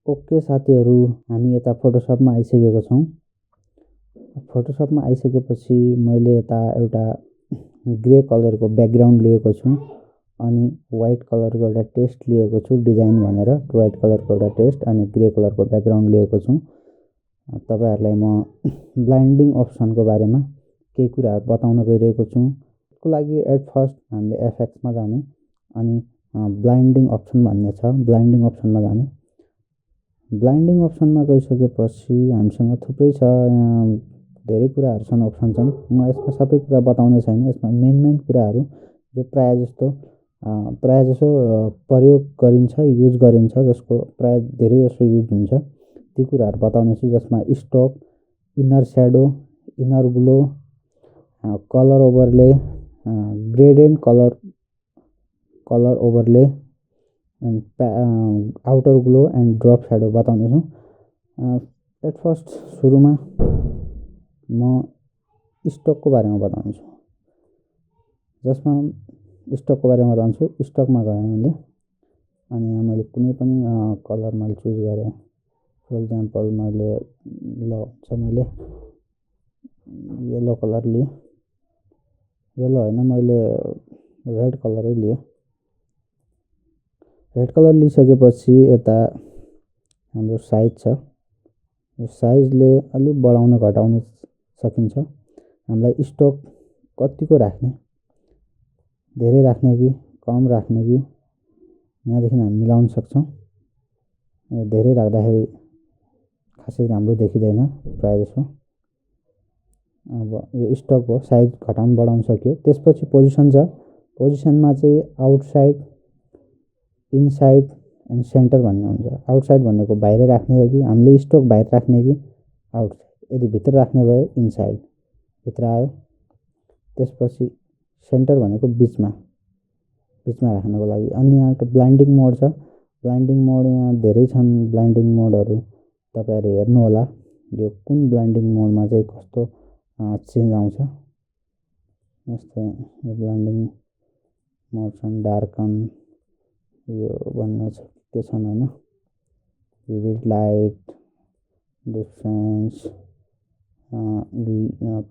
Okay साथीहरू, हामी यता फोटोसपमा आइसकेको छौँ। फोटोसपमा आइसकेपछि मैले यता एउटा ग्रे कलरको ब्याकग्राउन्ड लिएको छु अनि व्हाइट कलरको एउटा टेक्स्ट लिएको छु डिजाइन भनेर। व्हाइट कलरको एउटा टेक्स्ट अनि ग्रे कलरको ब्याकग्राउन्ड लिएको छु। तपाईहरुलाई म ब्लाइन्डिङ अप्सनको बारेमा केही कुराहरू बताउन गइरहेको छु। यसको लागि एट फर्स्ट हामीले एफएक्समा जाने अनि ब्लाइन्डिङ अप्सन भन्ने छ, ब्लाइन्डिङ अप्सनमा जाने। ब्लाइन्डिङ अप्सनमा गइसकेपछि हामीसँग थुप्रै छ, यहाँ धेरै कुराहरू छन्, अप्सन छन्। म यसमा सबै कुरा बताउने छैन। यसमा मेन कुराहरू जो प्राय जसो प्रयोग गरिन्छ, युज गरिन्छ, जसको प्राय धेरै जसो युज हुन्छ, ती कुराहरू बताउने छु। जसमा stroke, inner shadow, inner glow, colour overlay, gradient colour overlay and outer glow and drop shadow बताउने छु। एट फर्स्ट सुरुमा म स्टकको बारेमा बताउने छु। जसमा स्टकको बारेमा बताउँछु। स्टकमा गएँ मैले अनि यहाँ मैले कुनै पनि कलर मैले चुज गरेँ। फर इक्जाम्पल मैले मैले येलो कलर लिएँ। येलो होइन, मैले रेड कलरै लिएँ। रेड कलर लिइसकेपछि यता हाम्रो साइज छ। यो साइजले अलिक बढाउन घटाउन सकिन्छ। हामीलाई स्टक कतिको राख्ने, धेरै राख्ने कि कम राख्ने कि यहाँदेखि हामी मिलाउन सक्छौँ। धेरै राख्दाखेरि खासै राम्रो देखिँदैन प्रायः जसो। अब यो स्टक हो, साइज घटाउन बढाउन सक्यो। त्यसपछि पोजिसन छ। पोजिसनमा चाहिँ आउटसाइड, इनसाइड एन्ड सेन्टर भन्ने हुन्छ। आउटसाइड भनेको बाहिर राख्ने हो कि हामीले स्टक बाहिर राख्ने कि आउटसाइड। यदि भित्र राख्ने भए इनसाइड, भित्र आयो। त्यसपछि सेन्टर भनेको बिचमा राख्नको लागि। अनि यहाँ ब्लाइन्डिङ मोड छ। ब्लाइन्डिङ मोड यहाँ धेरै छन्। ब्लाइन्डिङ मोडहरू तपाईँहरू हेर्नुहोला, यो कुन ब्लाइन्डिङ मोडमा चाहिँ कस्तो चेन्ज आउँछ। जस्तै यो ब्लाइन्डिङ मोड छन्, डार्कन, यो भन्ने छ के छन् होइन, विभिड लाइट, डिफ्रेन्स,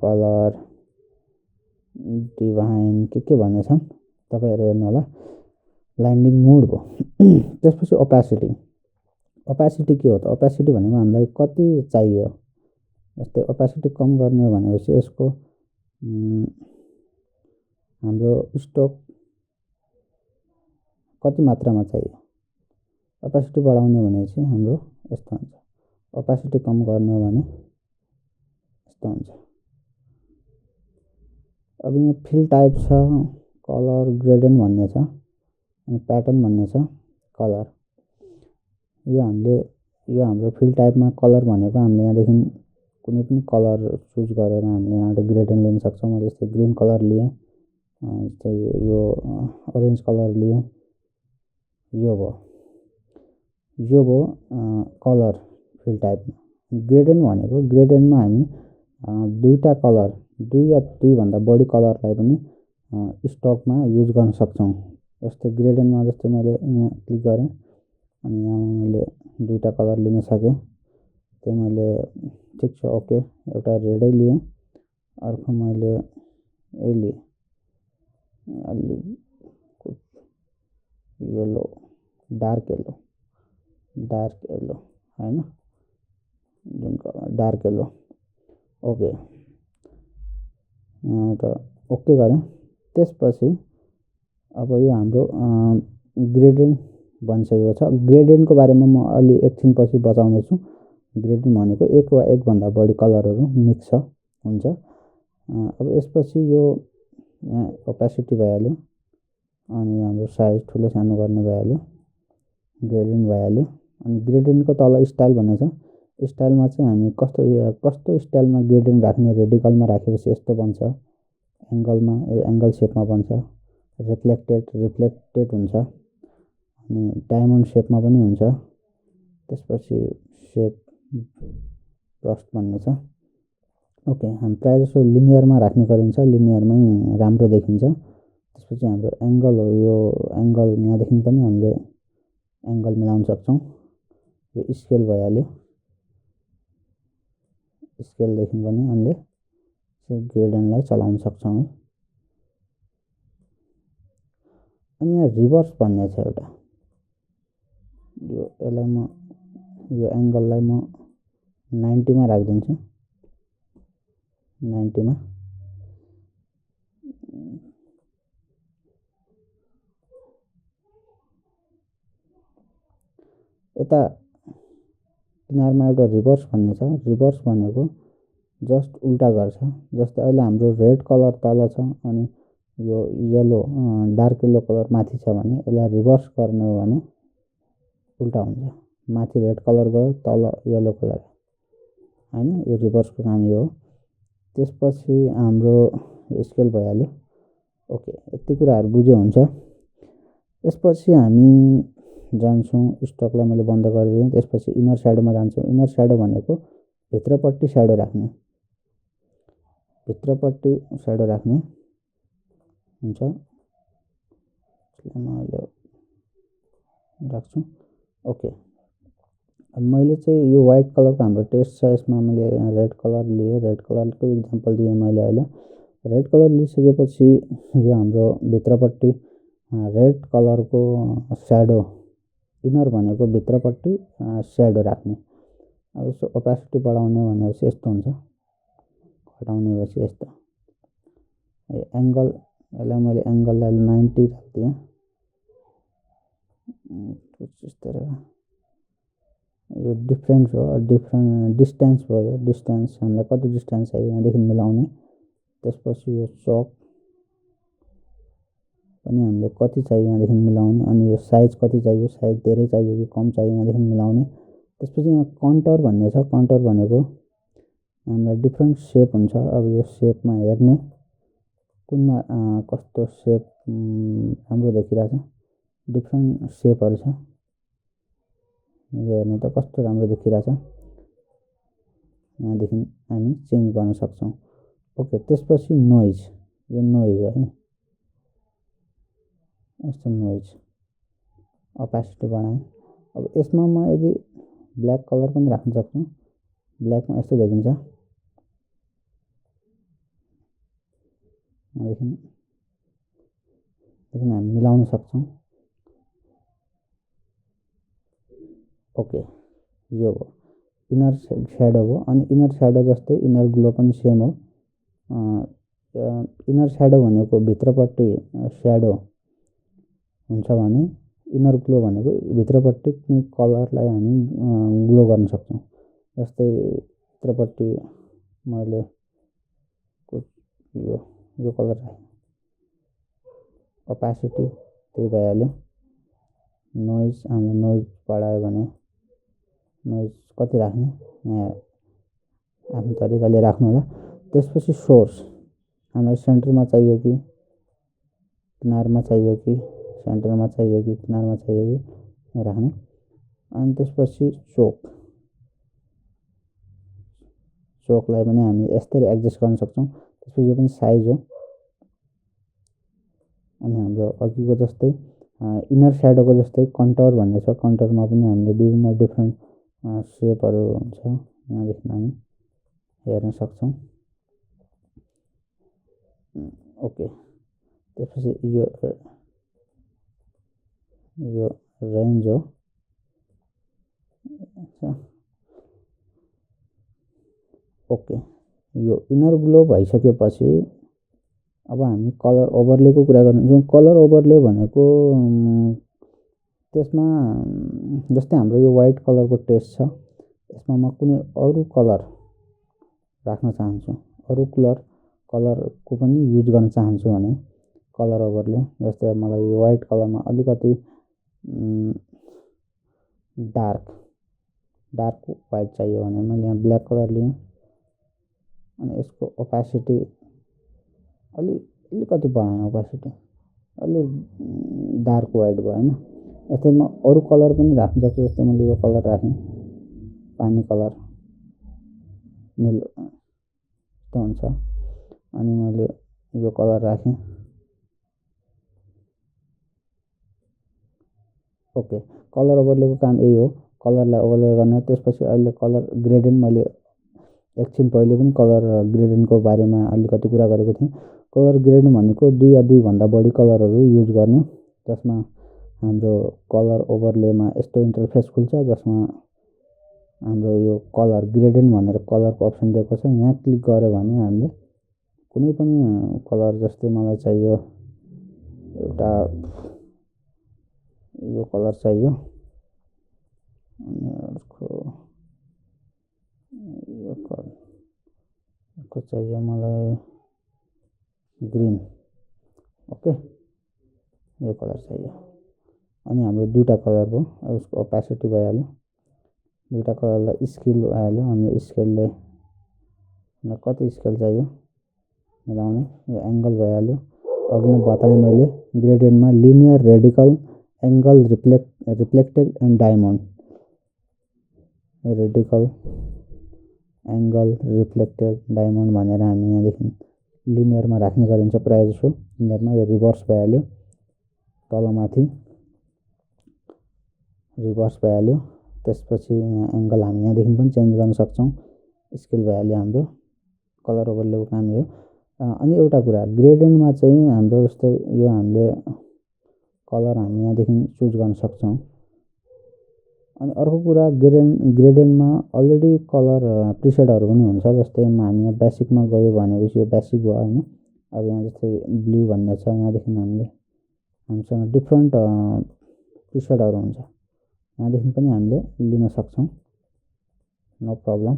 कलर, डिभाइन, के भन्ने छन्, तपाईँहरू हेर्नु होला। ब्लाइन्डिङ मोड हो। त्यसपछि ओपेसिटी। ओपेसिटी के हो त? ओपेसिटी भनेको हामीलाई कति चाहियो। जस्तै ओपेसिटी कम गर्ने हो भनेपछि यसको हाम्रो स्टक कति मात्रामा चाहियो। ओपेसिटी बढाउने भने चाहिँ हाम्रो यस्तो हुन्छ। ओपेसिटी कम गर्ने हो भने यस्तो हुन्छ। अब यहाँ फिल टाइप छ, कलर ग्रेडेन्ट भन्ने छ अनि प्याटर्न भन्ने छ, कलर। यो हाम्रो फिल टाइपमा कलर भनेको हामीले यहाँदेखि कुनै पनि कलर चुज गरेर हामीले यहाँबाट ग्रेडेन्ट लिन सक्छौँ। मैले यस्तै ग्रिन कलर लिएँ, जस्तै यो ओरेन्ज कलर लिएँ। यो भयो कलर फिल टाइपमा। ग्रेडेन्ट भनेको, ग्रेडेन्टमा हामी दुईवटा कलर, दुई या दुईभन्दा बढी कलरलाई पनि स्टकमा युज गर्न सक्छौँ। जस्तै ग्रेडेन्टमा जस्तै मैले यहाँ क्लिक गरेँ अनि यहाँ मैले दुईवटा कलर लिन सकेँ। त्यो मैले ठिक छ, ओके। एउटा रेडै लिएँ, अर्को मैले यही लिएँ, येलो, डार्क येलो होइन, जुन कलर डार्क येलो, ओके। त ओके गरेँ। त्यसपछि अब यो हाम्रो ग्रेडेन्ट बनिसकेको छ। ग्रेडेन्टको बारेमा म अलि एकछिनपछि बताउने छु। ग्रेडेन्ट भनेको एक वा एकभन्दा बढी कलरहरू मिक्स हुन्छ। अब यसपछि यो यहाँ ओपेसिटी भइहाल्यो अनि हाम्रो साइज ठुलो सानो गर्ने भइहाल्यो, ग्रेडेन्ट भइहाल्यो। अनि ग्रेडेन्टको तल स्टाइल भन्ने छ। स्टाइलमा चाहिँ हामी कस्तो स्टाइलमा ग्रेडेन्ट राख्ने। रेडिकलमा राखेपछि यस्तो बन्छ, एङ्गलमा एङ्गल सेपमा बन्छ, रिफ्लेक्टेड हुन्छ अनि डायमन्ड सेपमा पनि हुन्छ। त्यसपछि सेप ब्रस्ट भन्ने छ, ओके। हामी प्रायः जसो लिनियरमा राख्ने गरिन्छ, लिनियरमै राम्रो देखिन्छ। त्यसपछि हाम्रो एङ्गल हो। यो एङ्गल यहाँदेखि पनि हामीले एङ्गल मिलाउन सक्छौँ। यो स्केल भइहाल्यो। स्केलदेखि पनि हामीले ग्रेडियन्टलाई चलाउन सक्छौँ है। अनि यहाँ रिभर्स भन्ने छ एउटा, यसलाई म यो एङ्गललाई म 90 मा राखिदिन्छु। 90 मा यता किनारमा एउटा रिभर्स भन्ने छ। रिभर्स भनेको जस्ट उल्टा गर्छ। जस्तै अहिले हाम्रो रेड कलर तल छ अनि यो येलो डार्क येलो कलर माथि छ भने यसलाई रिभर्स गर्ने हो भने उल्टा हुन्छ। माथि रेड कलर गयो, तल येलो कलर हैन, यो रिभर्सको काम यो हो। त्यसपछि हाम्रो स्केल भइहाल्यो। ओके, यति कुराहरू बुझ्यो हुन्छ। यसपछि हामी जान्छौँ, स्टकलाई मैले बन्द गरिदिएँ। त्यसपछि इनर स्याडोमा जान्छौँ। इनर स्याडो भनेको भित्रपट्टि स्याडो राख्ने, भित्रपट्टि स्याडो राख्ने हुन्छ। मैले राख्छु। ओके, अब मैले चाहिँ यो व्हाइट कलरको हाम्रो टेस्ट छ, यसमा मैले रेड कलर लिएँ। रेड कलरको इक्जाम्पल दिएँ मैले अहिले। रेड कलर लिइसकेपछि यो हाम्रो भित्रपट्टि रेड कलरको स्याडो, इनर भनेको भित्रपट्टि स्याडो राख्ने। अब यसो ओपेसिटी बढाउने भनेपछि यस्तो हुन्छ, घटाउने भएपछि यस्तो। एङ्गल, यसलाई मैले एङ्गललाई 90 राखिदिएँ। यो डिफ्रेन्स हो, डिस्टेन्स भयो। डिस्टेन्स हामीलाई कति डिस्टेन्स चाहियो यहाँदेखि मिलाउने। त्यसपछि यो चक पनि हामीले कति चाहियो यहाँदेखि मिलाउने। अनि यो साइज कति चाहियो, साइज धेरै चाहियो कि कम चाहियो यहाँदेखि मिलाउने। त्यसपछि यहाँ कन्टर भन्ने छ। कन्टर भनेको हामीलाई डिफ्रेन्ट सेप हुन्छ। अब यो सेपमा हेर्ने कुनमा कस्तो सेप राम्रो देखिरहेछ। डिफ्रेन्ट सेपहरू छ, यो हेर्नु त कस्तो राम्रो देखिरहेछ। यहाँदेखि हामी चेन्ज गर्न सक्छौँ। ओके, त्यसपछि नोइज, यो नोइज हो है, यस्तो नोइज ओपेसिटी बढाएँ। अब यसमा म यदि ब्ल्याक कलर पनि राख्न सक्छु। ब्ल्याकमा यस्तो देखिन्छ। देखि हामी मिलाउन सक्छौँ। ओके, यो हो इनर स्याडो हो। अनि इनर स्याडो जस्तै इनर ग्लो पनि सेम हो। इनर स्याडो भनेको भित्रपट्टि स्याडो हुन्छ भने इनर ग्लो भनेको भित्रपट्टि कुनै कलरलाई हामी ग्लो गर्न सक्छौँ। जस्तै भित्रपट्टि मैले यो कलर राखेँ, ओपेसिटी त्यही भइहाल्यो। नोइज, हामीले नोइज बढायो भने नोइज कति राख्ने, यहाँ आफ्नो तरिकाले राख्नु होला। त्यसपछि सोर्स, हामीलाई सेन्टरमा चाहियो कि किनारमा चाहियो कि सेन्टरमा चाहियो कि किनारमा चाहियो कि राख्ने। अनि त्यसपछि चोकलाई पनि हामी यसरी एडजस्ट गर्न सक्छौँ। त्यसपछि यो पनि साइज हो। अनि हाम्रो अघिको जस्तै इनर स्याडोको जस्तै कन्टर भन्ने छ। कन्टरमा पनि हामीले विभिन्न डिफ्रेन्ट सेपहरू हुन्छ, यहाँदेखि हामी हेर्न सक्छौँ। ओके, त्यसपछि यो रेन्ज हो। ओके, यो इनर ग्लो भइसकेपछि अब हामी कलर ओभरलेको कुरा गर्छौँ। कलर ओभरले भनेको त्यसमा जस्तै हाम्रो यो व्हाइट कलरको टेस्ट छ, यसमा म कुनै अरू कलर राख्न चाहन्छु, अरू कलरको पनि युज गर्न चाहन्छु भने कलर ओभरले। जस्तै अब मलाई यो व्हाइट कलरमा अलिकति डार्क व्हाइट चाहियो भने मैले यहाँ ब्ल्याक कलर लिएँ। अनि यसको ओपेसिटी अलिकति बढाएँ, ओपेसिटी अलि डार्क व्हाइट भयो होइन। यस्तै म अरू कलर पनि राख्न सक्छु। जस्तै मैले यो कलर राखेँ, पानी कलर, निलो यस्तो हुन्छ। अनि मैले यो कलर राखेँ। ओके, कलर ओभरलेको काम यही हो। कलरलाई ओभरले गर्ने। त्यसपछि अहिले कलर ग्रेडियन्ट मैले एकछिन पहिले पनि कलर ग्रेडियन्टको बारेमा अलिकति कुरा गरेको थिएँ। कलर ग्रेडियन्ट भनेको 2 या 2 भन्दा बढी कलरहरू युज गर्ने, जसमा हाम्रो कलर ओभरलेमा यस्तो इन्टरफेस खुल्छ जसमा हाम्रो यो कलर ग्रेडियन्ट भनेर कलरको अप्सन दिएको छ। यहाँ क्लिक गऱ्यो भने हामीले कुनै पनि कलर, जस्तै मलाई चाहियो एउटा यो कलर चाहियो, अनि अर्को यो कलर चाहियो मलाई ग्रीन। ओके, यो कलर चाहियो। अनि हाम्रो दुईवटा कलर भयो, उसको ओपेसिटी भइहाल्यो। दुईवटा कलरलाई स्केल आइहाल्यो। हामीले स्केलले कति स्केल चाहियो मिलाउने, यो एङ्गल भइहाल्यो। अघि नै बताएँ मैले ग्रेडियन्टमा linear, radical, angle, reflected and diamond. Radical, angle, reflected, diamond भनेर हामी यहाँदेखि लिनियरमा राख्ने गरिन्छ प्रायः जसो। लिनियरमा यो रिभर्स भइहाल्यो, तलमाथि रिभर्स भइहाल्यो। त्यसपछि यहाँ एङ्गल हामी यहाँदेखि पनि चेन्ज गर्न सक्छौँ। स्केल भइहाल्यो हाम्रो कलर ओभरलेको काम यो। अनि एउटा कुरा ग्रेडियन्टमा चाहिँ हाम्रो जस्तै यो हामीले कलर हामी यहाँदेखि चुज गर्न सक्छौँ। अनि अर्को कुरा ग्रेडियन्टमा अलरेडी कलर प्रिसेटहरू पनि हुन्छ। जस्तै हामी यहाँ बेसिकमा गयो भनेपछि यो बेसिक भयो होइन। अब यहाँ जस्तै ब्लू भन्ने छ, यहाँदेखि हामीसँग डिफ्रेन्ट प्रिसेटहरू हुन्छ, यहाँदेखि पनि हामीले लिन सक्छौँ, नो प्रब्लम।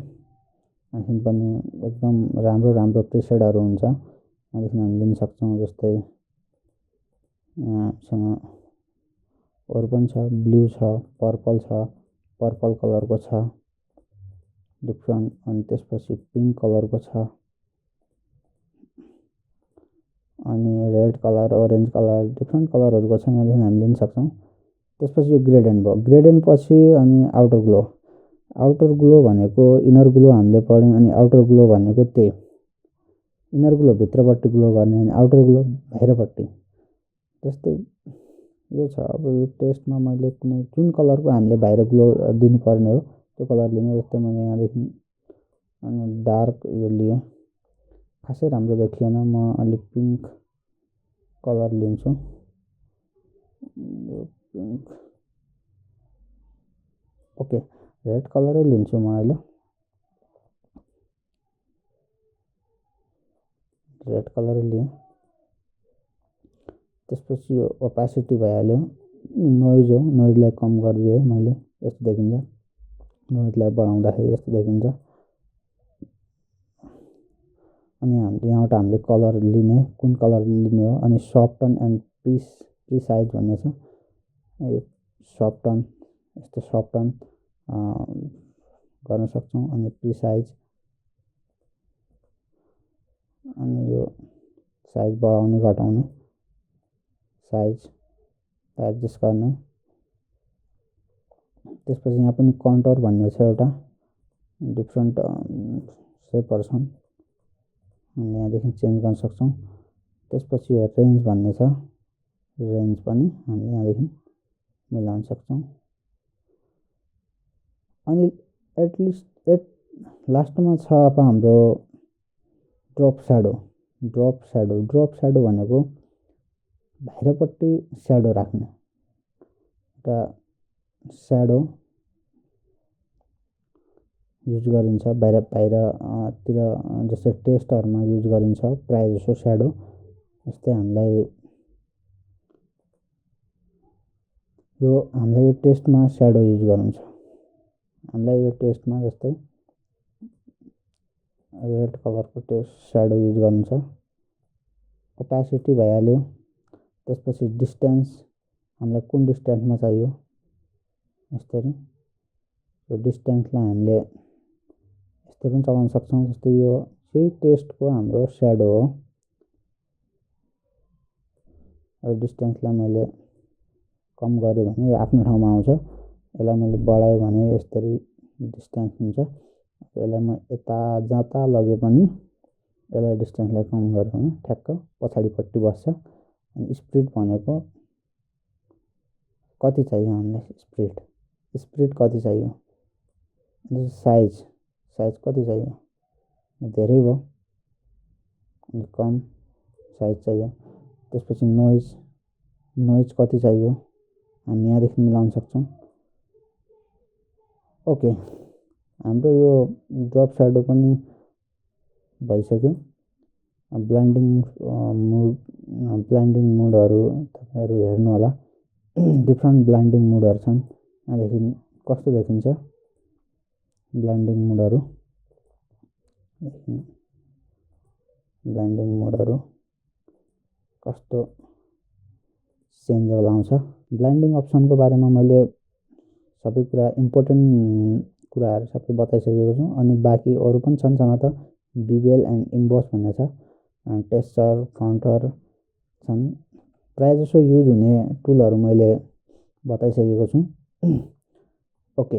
यहाँदेखि पनि एकदम राम्रो प्रिसेटहरू हुन्छ, यहाँदेखि हामी लिन सक्छौँ। जस्तै यहाँसँग अरू पनि छ, ब्लू छ, पर्पल कलरको छ डिफ्रेन्ट। अनि त्यसपछि पिङ्क कलरको छ, अनि red colour, orange colour, different कलरहरूको छ, यहाँदेखि हामी लिन सक्छौँ। त्यसपछि यो ग्रेडियन्ट भयो। ग्रेडियन्ट पछि अनि आउटर ग्लो भनेको इनर ग्लो हामीले पढ्यौँ। अनि आउटर ग्लो भनेको त्यही, इनर ग्लो भित्रपट्टि ग्लो गर्ने, अनि आउटर ग्लो बाहिरपट्टि। जस्तै यो छ, अब यो टेस्टमा मैले जुन कलरको हामीले बाहिर ग्लो दिनुपर्ने हो त्यो कलर लिने। जस्तै मैले यहाँदेखि अनि डार्क यो लिएँ, खासै राम्रो देखिएन, म अलिक पिङ्क कलर लिन्छु। पिङ्क, ओके, रेड कलरै लिन्छु म अहिले, रेड कलरै लिएँ। त्यसपछि यो ओपेसिटी भइहाल्यो। नोइज हो, नोइजलाई कम गरिदिएँ मैले, यस्तो देखिन्छ। नोइजलाई बढाउँदाखेरि यस्तो देखिन्छ। अनि यहाँबाट हामीले कलर लिने, कुन कलर लिने हो। अनि सफ्टन एन्ड प्रिसाइज भन्ने छ, यो सफ्टन, यस्तो सफ्टन गर्न सक्छौँ। अनि प्रिसाइज, अनि यो साइज बढाउने घटाउने, साइज एडजस्ट गर्ने। त्यसपछि यहाँ पनि कन्टोर भन्ने छ एउटा, डिफ्रेन्ट सेपहरू छन्, हामीले यहाँदेखि चेन्ज गर्न सक्छौँ। त्यसपछि यो रेन्ज भन्ने छ, रेन्ज पनि हामीले यहाँदेखि मिलाउन सक्छौँ। अनि लास्टमा छ अब हाम्रो ड्रप स्याडो भनेको बाहिरपट्टि स्याडो राख्ने एउटा स्याडो युज गरिन्छ बाहिरतिर। जस्तै टेस्टहरूमा युज गरिन्छ प्रायः जसो स्याडो। जस्तै हामीलाई यो टेस्टमा स्याडो युज गर्नु छ। हामीलाई यो टेस्टमा जस्तै रेड कलरको स्याडो युज गर्नु छ। ओपेसिटी भइहाल्यो। त्यसपछि डिस्टेन्स, हामीलाई कुन डिस्टेन्समा चाहियो, यसरी यो डिस्टेन्सलाई हामीले यसरी पनि चलाउन सक्छौँ। जस्तै यो चाहिँ टेस्टको हाम्रो स्याडो हो। यो डिस्टेन्सलाई मैले कम गरेँ भने यो आफ्नो ठाउँमा आउँछ, यसलाई मैले बढाएँ भने यसरी डिस्टेन्स हुन्छ। यसलाई म यता जता लगे पनि यसलाई डिस्टेन्सलाई कम गरेँ भने ठ्याक्क पछाडिपट्टि बस्छ। अनि स्पिड भनेको कति चाहियो हामीलाई स्पिड, स्प्लिट कति चाहियो, अनि साइज कति चाहियो, धेरै भयो अनि कम साइज चाहियो। त्यसपछि नोइज कति चाहियो हामी यहाँदेखि मिलाउन सक्छौँ। ओके, हाम्रो यो ड्रप स्याडो पनि भइसक्यो। ब्लाइन्डिङ मुडहरू तपाईँहरू हेर्नु होला। डिफ्रेन्ट ब्लाइन्डिङ मुडहरू छन्। यहाँदेखि कस्तो देखिन्छ ब्लाइन्डिङ मुडहरू कस्तो चेन्जेबल आउँछ। ब्लाइन्डिङ अप्सनको बारेमा मैले सबै कुरा इम्पोर्टेन्ट कुराहरू सबै बताइसकेको छु। अनि बाँकी अरू पनि छन् त बिभेल एन्ड इम्बोस भन्ने छ, टेक्सचर कन्टुर छन्। प्रायः जसो युज हुने टुलहरू मैले बताइसकेको छु। ओके।